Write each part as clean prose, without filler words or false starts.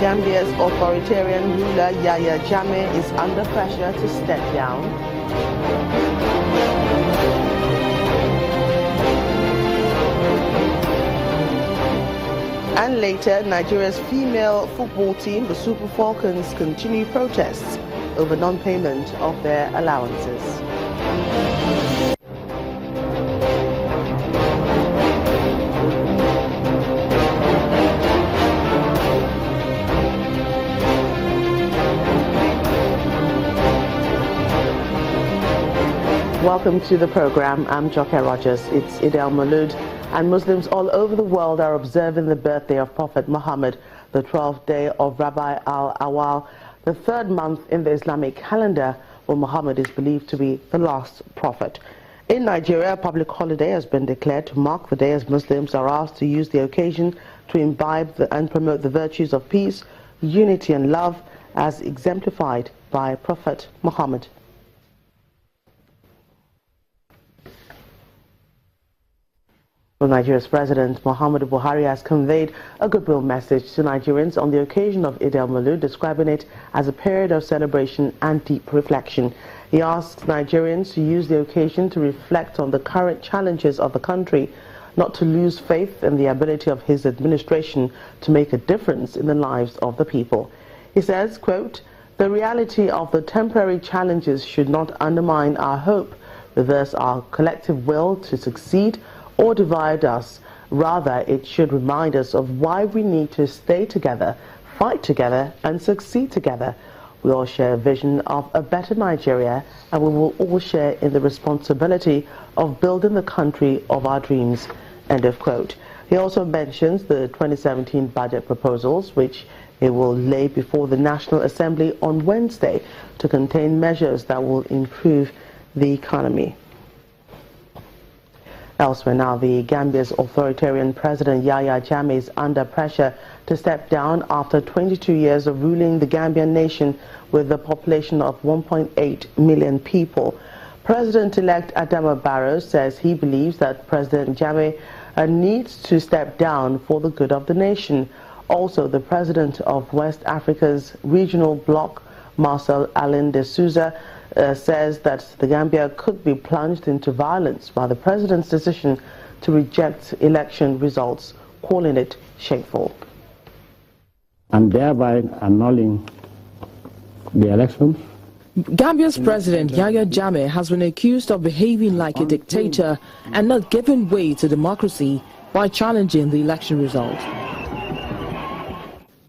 Gambia's authoritarian ruler Yahya Jammeh is under pressure to step down. And later, Nigeria's female football team, the Super Falcons, continue protests over non-payment of their allowances. Welcome to the program. I'm Jammeh Rogers. It's Eid al-Maulud, and Muslims all over the world are observing the birthday of Prophet Muhammad, the 12th day of Rabi al-Awwal, the third month in the Islamic calendar, where Muhammad is believed to be the last prophet. In Nigeria, a public holiday has been declared to mark the day, as Muslims are asked to use the occasion to imbibe and promote the virtues of peace, unity and love, as exemplified by Prophet Muhammad. Well, Nigeria's President Muhammadu Buhari has conveyed a goodwill message to Nigerians on the occasion of Eid al-Maulud, describing it as a period of celebration and deep reflection. He asks Nigerians to use the occasion to reflect on the current challenges of the country, not to lose faith in the ability of his administration to make a difference in the lives of the people. He says, quote, "The reality of the temporary challenges should not undermine our hope, reverse our collective will to succeed, or divide us. Rather, it should remind us of why we need to stay together, fight together, and succeed together. We all share a vision of a better Nigeria, and we will all share in the responsibility of building the country of our dreams." End of quote. He also mentions the 2017 budget proposals, which he will lay before the National Assembly on Wednesday, to contain measures that will improve the economy. Elsewhere now, the Gambia's authoritarian president Yahya Jammeh is under pressure to step down after 22 years of ruling the Gambian nation with a population of 1.8 million people. President-elect Adama Barrow says he believes that President Jammeh needs to step down for the good of the nation. Also, the president of West Africa's regional bloc, Marcel Alain de Souza, says that the Gambia could be plunged into violence by the president's decision to reject election results, calling it shameful. And thereby annulling the elections. Gambia's President Yahya Jammeh has been accused of behaving like a dictator and not giving way to democracy by challenging the election result.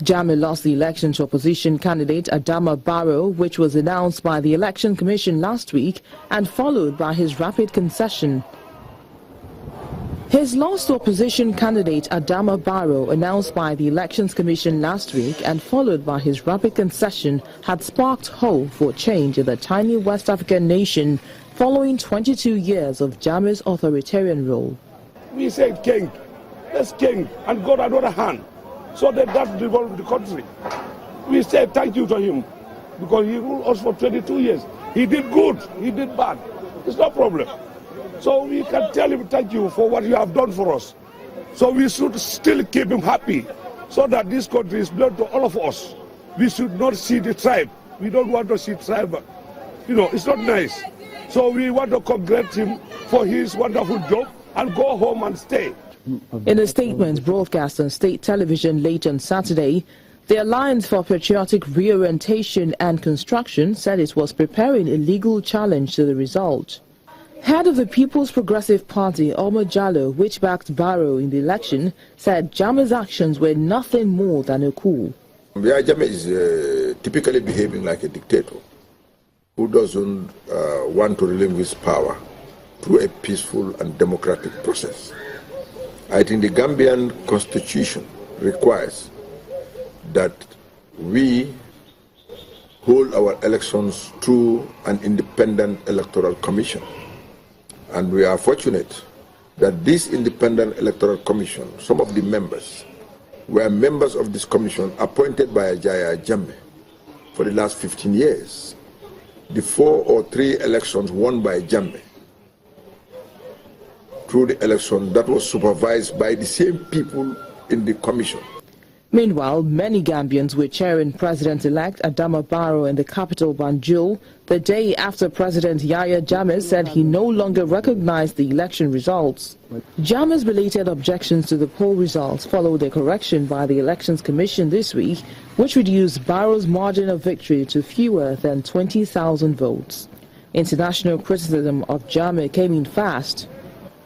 Jammeh lost the election to opposition candidate Adama Barrow, which was announced by the Election Commission last week and followed by his rapid concession. His loss to opposition candidate Adama Barrow, announced by the Elections Commission last week and followed by his rapid concession, had sparked hope for change in the tiny West African nation following 22 years of Jammeh's authoritarian rule. We said king, let's king and got another hand, so that developed the country. We said thank you to him because he ruled us for 22 years. He did good, he did bad. It's no problem. So we can tell him thank you for what you have done for us. So we should still keep him happy so that this country is belong to all of us. We should not see the tribe. We don't want to see tribe. It's not nice. So we want to congratulate him for his wonderful job and go home and stay. In a statement broadcast on state television late on Saturday, the Alliance for Patriotic Reorientation and Construction said it was preparing a legal challenge to the result. Head of the People's Progressive Party, Omar Jallow, which backed Barrow in the election, said Jammeh's actions were nothing more than a coup. Jammeh is typically behaving like a dictator who doesn't want to relinquish power through a peaceful and democratic process. I think the Gambian constitution requires that we hold our elections through an independent electoral commission. And we are fortunate that this independent electoral commission, some of the members, were members of this commission appointed by Yahya Jammeh for the last 15 years. The 4 or 3 elections won by Jammeh through the election that was supervised by the same people in the commission. Meanwhile, many Gambians were cheering President-elect Adama Barrow in the capital Banjul the day after President Yahya Jammeh said he no longer recognized the election results. Jammeh's belated objections to the poll results followed a correction by the Elections Commission this week, which reduced Barrow's margin of victory to fewer than 20,000 votes. International criticism of Jammeh came in fast.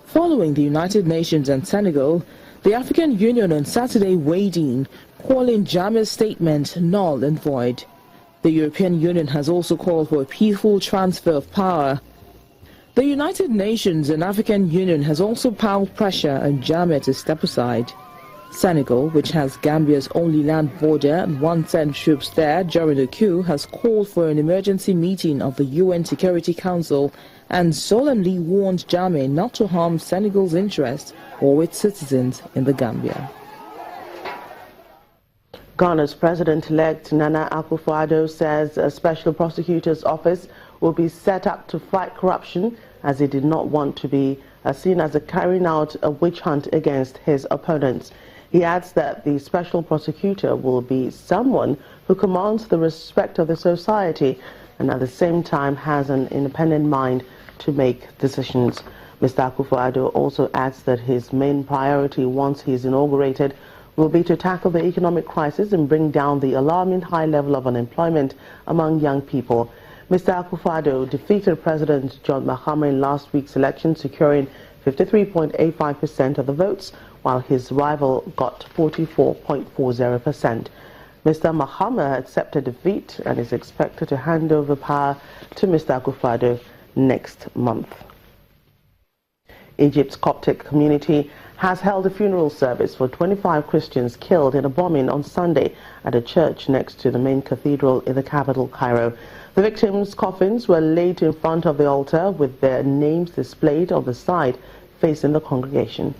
Following the United Nations and Senegal, the African Union on Saturday weighed in, calling Jammeh's statement null and void. The European Union has also called for a peaceful transfer of power. The United Nations and African Union has also piled pressure on Jammeh to step aside. Senegal, which has Gambia's only land border and once sent troops there during the coup, has called for an emergency meeting of the UN Security Council and solemnly warned Jammeh not to harm Senegal's interests or its citizens in the Gambia. Ghana's President-elect Nana-Akufo-Addo says a special prosecutor's office will be set up to fight corruption, as he did not want to be seen as carrying out a witch hunt against his opponents. He adds that the special prosecutor will be someone who commands the respect of the society and at the same time has an independent mind to make decisions. Mr. Akufo-Addo also adds that his main priority once he is inaugurated will be to tackle the economic crisis and bring down the alarming high level of unemployment among young people. Mr. Akufo-Addo defeated President John Mahama in last week's election, securing 53.85% of the votes, while his rival got 44.40%. Mr. Mahama accepted defeat and is expected to hand over power to Mr. Akufo-Addo next month. Egypt's Coptic community has held a funeral service for 25 Christians killed in a bombing on Sunday at a church next to the main cathedral in the capital, Cairo. The victims' coffins were laid in front of the altar with their names displayed on the side facing the congregation.